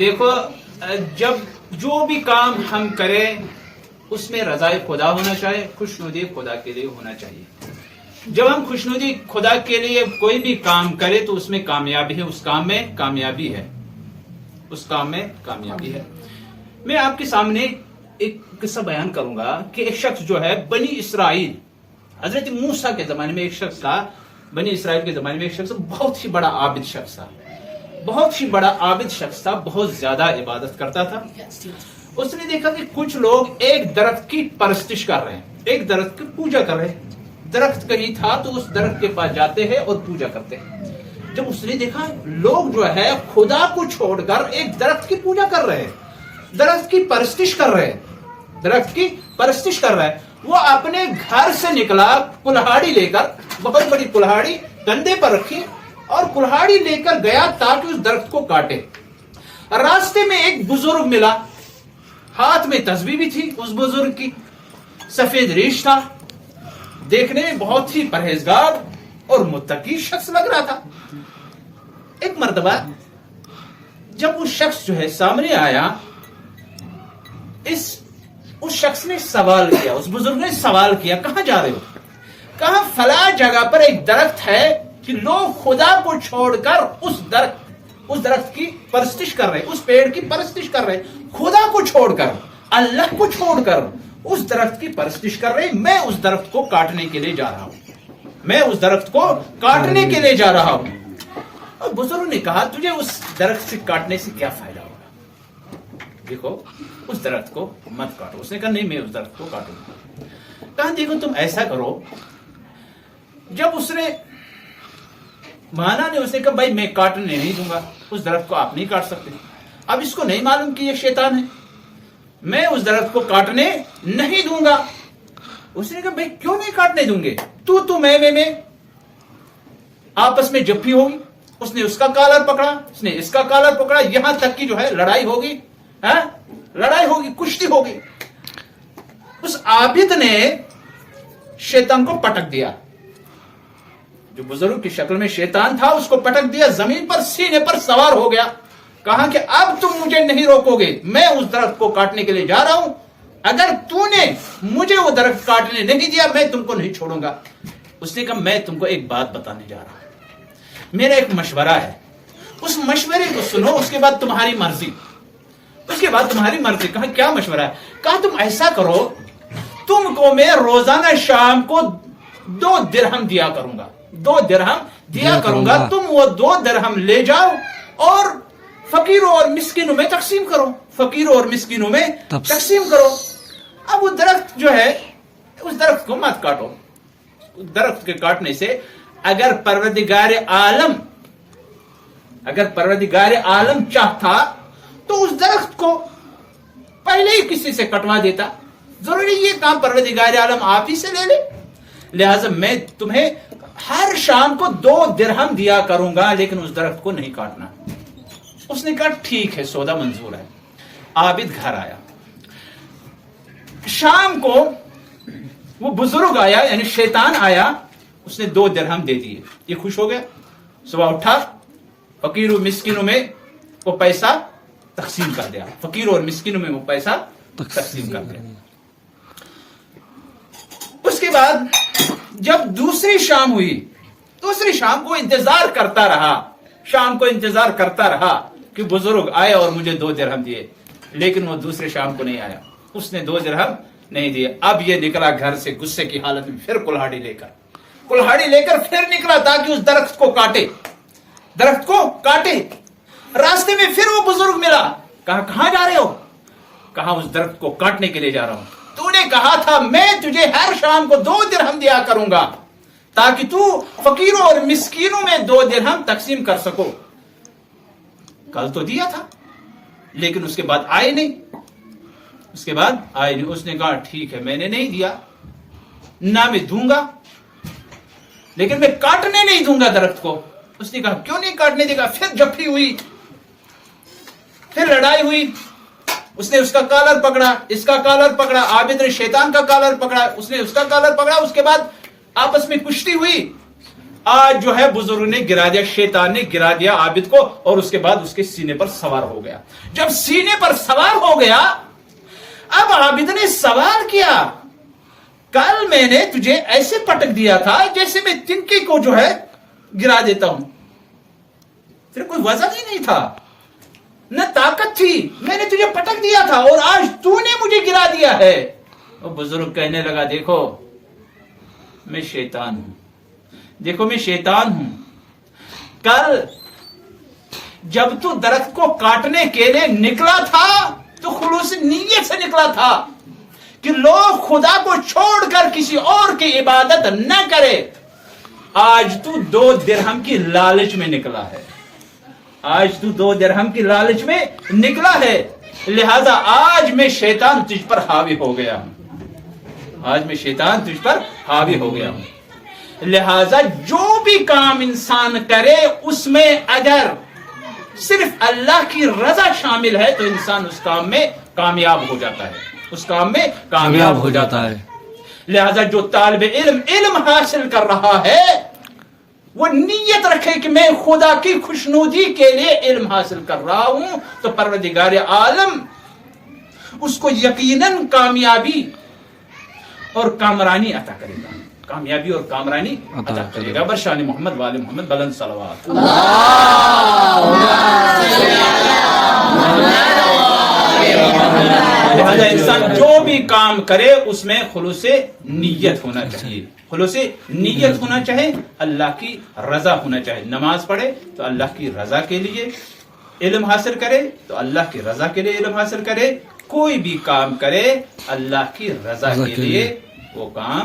دیکھو جب جو بھی کام ہم کریں اس میں رضائے خدا ہونا چاہیے, خوشنودی خدا کے لیے ہونا چاہیے. جب ہم خوشنودی خدا کے لیے کوئی بھی کام کرے تو اس میں کامیابی ہے, اس کام میں کامیابی ہے, اس کام میں کامیابی ہے. میں آپ کے سامنے ایک قصہ بیان کروں گا کہ ایک شخص جو ہے بنی اسرائیل, حضرت موسیٰ کے زمانے میں ایک شخص تھا, بنی اسرائیل کے زمانے میں ایک شخص بہت ہی بڑا عابد شخص تھا, بہت ہی بڑا عابد شخص تھا, بہت زیادہ عبادت کرتا تھا. اس نے دیکھا کہ کچھ لوگ ایک درخت کی پرستش کر رہے ہیں, ایک درخت کی پوجا کر رہے ہیں. درخت کہیں تھا تو اس درخت کے پاس جاتے ہیں اور پوجا کرتے ہیں. جب اس نے دیکھا لوگ جو ہے خدا کو چھوڑ کر ایک درخت کی پوجا کر رہے ہیں, درخت کی پرستش کر رہے ہیں, درخت کی پرستش کر رہا ہے, وہ اپنے گھر سے نکلا کلہاڑی لے کر, بہت بڑی کلہاڑی کندھے پر رکھی اور کلہاڑی لے کر گیا تاکہ اس درخت کو کاٹے. راستے میں ایک بزرگ ملا, ہاتھ میں تسبیح بھی تھی اس بزرگ کی, سفید ریش تھا, دیکھنے میں بہت ہی پرہیزگار اور متقی شخص لگ رہا تھا. ایک مرتبہ جب وہ شخص جو ہے سامنے آیا, اس شخص نے سوال کیا, اس بزرگ نے سوال کیا, کہاں جا رہے ہو؟ کہا فلاں جگہ پر ایک درخت ہے کہ لوگ خدا کو چھوڑ کر اس درخت کی پرستش کر رہے ہیں, اس پیڑ کی پرستش کر رہے ہیں, خدا کو چھوڑ کر, اللہ کو چھوڑ کر اس درخت کی پرستش کر رہے ہیں. میں اس درخت کو کاٹنے کے لیے جا رہا ہوں, میں اس درخت کو کاٹنے کے لیے جا رہا ہوں. اور بزرگ نے کہا تجھے اس درخت سے کاٹنے سے کیا فائدہ ہوگا؟ دیکھو اس درخت کو مت کاٹو. اس نے کہا نہیں میں اس درخت کو کاٹوں گا. کہا دیکھو تم ایسا کرو, جب اس نے مانا نہیں, اس نے کہا بھائی میں کاٹنے نہیں دوں گا, اس درخت کو آپ نہیں کاٹ سکتے. اب اس کو نہیں معلوم کہ یہ شیطان ہے, میں اس درخت کو کاٹنے نہیں دوں گا. اس نے کہا بھائی کیوں نہیں کاٹنے دوں گے, تو میں آپس میں جپھی ہوگی, اس نے اس کا کالر پکڑا, اس نے اس کا کالر پکڑا, یہاں تک کی جو ہے لڑائی ہوگی, لڑائی ہوگی, کشتی ہوگی. اس عابد نے شیطان کو پٹک دیا, جو بزرگ کی شکل میں شیطان تھا اس کو پٹک دیا, زمین پر سینے پر سوار ہو گیا. کہا کہ اب تم مجھے نہیں روکو گے, میں اس درخت کو کاٹنے کے لیے جا رہا ہوں, اگر تو نے مجھے وہ درخت کاٹنے نہیں دیا میں تم کو نہیں چھوڑوں گا. اس نے کہا میں تم کو ایک بات بتانے جا رہا ہوں, میرا ایک مشورہ ہے, اس مشورے کو سنو, اس کے بعد تمہاری مرضی, اس کے بعد تمہاری مرضی. کہا کیا مشورہ ہے؟ کہا تم ایسا کرو, تم کو میں روزانہ شام کو 2 درہم دیا کروں گا, 2 درہم دیا کروں گا, تم وہ 2 درہم لے جاؤ اور فقیروں اور مسکینوں میں تقسیم کرو, فقیروں اور مسکینوں میں تقسیم کرو. اب وہ درخت جو ہے اس درخت کو مت کاٹو. درخت کے کاٹنے سے اگر پروردگار عالم چاہتا تو اس درخت کو پہلے ہی کسی سے کٹوا دیتا. ضروری یہ کام پروردگار عالم آپ ہی سے لے لے. لہذا میں تمہیں ہر شام کو 2 درہم دیا کروں گا, لیکن اس درخت کو نہیں کاٹنا. اس نے کہا ٹھیک ہے, سودا منظور ہے. عابد گھر آیا, شام کو وہ بزرگ آیا یعنی شیطان آیا, اس نے 2 درہم دے دیے, یہ خوش ہو گیا. صبح اٹھا, فقیروں مسکینوں میں وہ پیسہ تقسیم کر دیا, فقیروں اور مسکینوں میں وہ پیسہ تقسیم کر دیا. اس کے بعد جب دوسری شام ہوئی, دوسری شام کو انتظار کرتا رہا, شام کو انتظار کرتا رہا کہ بزرگ آئے اور مجھے 2 درہم دیے, لیکن وہ دوسرے شام کو نہیں آیا, اس نے 2 درہم نہیں دیے. اب یہ نکلا گھر سے غصے کی حالت میں, پھر کلہاڑی لے کر پھر نکلا تاکہ اس درخت کو کاٹے, درخت کو کاٹے. راستے میں پھر وہ بزرگ ملا, کہا کہاں جا رہے ہو؟ کہا اس درخت کو کاٹنے کے لیے جا رہا ہوں. تو نے کہا تھا میں تجھے ہر شام کو 2 درہم دیا کروں گا تاکہ تو فقیروں اور مسکینوں میں 2 درہم تقسیم کر سکو. کل تو دیا تھا, لیکن اس کے بعد آئے نہیں, اس کے بعد آئے نہیں. اس نے کہا ٹھیک ہے میں نے نہیں دیا, نہ میں دوں گا, لیکن میں کاٹنے نہیں دوں گا درخت کو. اس نے کہا کیوں نہیں کاٹنے دے گا؟ پھر جپھی ہوئی, پھر لڑائی ہوئی. اس نے اس کا کالر پکڑا, اس کا کالر پکڑا, عابد نے شیطان کا کالر پکڑا, اس نے اس کا کالر پکڑا. اس کے بعد آپس میں کشتی ہوئی. آج جو ہے بزرگ نے گرا دیا، شیطان نے گرا دیا عابد کو، اور اس کے بعد اس کے سینے پر سوار ہو گیا۔ جب سینے پر سوار ہو گیا، اب عابد نے سوال کیا، کل میں نے تجھے ایسے پٹک دیا تھا جیسے میں تنکے کو جو ہے گرا دیتا ہوں، پھر کوئی وزن ہی نہیں تھا، نہ طاقت تھی، میں نے تجھے پٹک دیا تھا اور آج تو نے مجھے گرا دیا ہے۔ اور بزرگ کہنے لگا، دیکھو میں شیطان ہوں، دیکھو میں شیطان ہوں، کل جب تو درخت کو کاٹنے کے لیے نکلا تھا تو خلوص نیت سے نکلا تھا کہ لوگ خدا کو چھوڑ کر کسی اور کی عبادت نہ کرے۔ آج تو 2 درہم کی لالچ میں نکلا ہے، آج تو 2 درہم کی لالچ میں نکلا ہے، لہذا آج میں شیطان تجھ پر حاوی ہو گیا ہوں، آج میں شیطان تجھ پر حاوی ہو گیا ہوں۔ لہذا جو بھی کام انسان کرے اس میں اگر صرف اللہ کی رضا شامل ہے تو انسان اس کام میں کامیاب ہو جاتا ہے، اس کام میں کامیاب ہو جاتا ہے۔ لہذا جو طالب علم علم حاصل کر رہا ہے وہ نیت رکھے کہ میں خدا کی خوشنودی کے لیے علم حاصل کر رہا ہوں تو پروردگار عالم اس کو یقیناً کامیابی اور کامرانی عطا کرے گا، کامیابی اور کامرانی عطا کرے گا۔ برشان محمد وآل محمد بلند صلوات۔ لہذا انسان جو بھی کام کرے اس میں خلوص نیت ہونا چاہیے، خلوص نیت ہونا چاہیے، اللہ کی رضا ہونا چاہیے۔ نماز پڑھے تو اللہ کی رضا کے لیے، علم حاصل کرے تو اللہ کی رضا کے لیے علم حاصل کرے، کوئی بھی کام کرے اللہ کی رضا کے لیے وہ کام